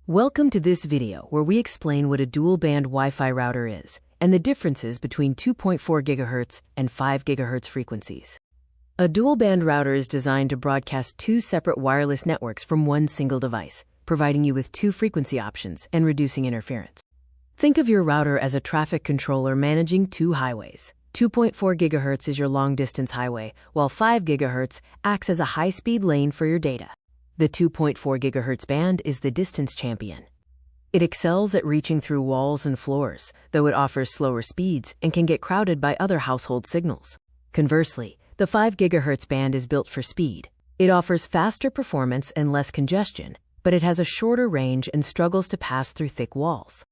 Welcome to this video where we explain what a dual-band Wi-Fi router is and the differences between 2.4 GHz and 5 GHz frequencies. A dual-band router is designed to broadcast two separate wireless networks from one single device, providing you with two frequency options and reducing interference. Think of your router as a traffic controller managing two highways. 2.4 GHz is your long-distance highway, while 5 GHz acts as a high-speed lane for your data. The 2.4 GHz band is the distance champion. It excels at reaching through walls and floors, though it offers slower speeds and can get crowded by other household signals. Conversely, the 5 GHz band is built for speed. It offers faster performance and less congestion, but it has a shorter range and struggles to pass through thick walls.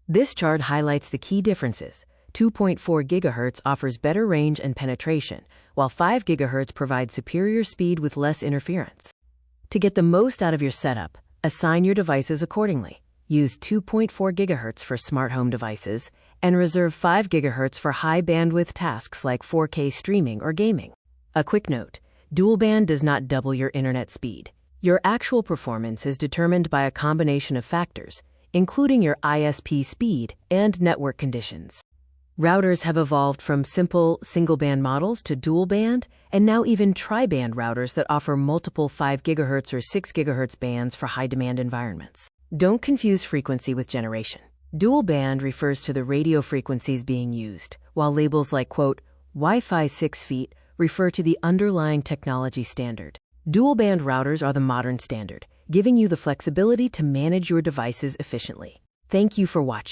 This chart highlights the key differences. 2.4 GHz offers better range and penetration, while 5 GHz provides superior speed with less interference. To get the most out of your setup, assign your devices accordingly. Use 2.4 GHz for smart home devices and reserve 5 GHz for high-bandwidth tasks like 4K streaming or gaming. A quick note, dual band does not double your internet speed. Your actual performance is determined by a combination of factors, including your ISP speed and network conditions. Routers have evolved from simple single-band models to dual-band, and now even tri-band routers that offer multiple 5 GHz or 6 GHz bands for high-demand environments. Don't confuse frequency with generation. Dual-band refers to the radio frequencies being used, while labels like, quote, Wi-Fi 6 feet refer to the underlying technology standard. Dual-band routers are the modern standard, giving you the flexibility to manage your devices efficiently. Thank you for watching.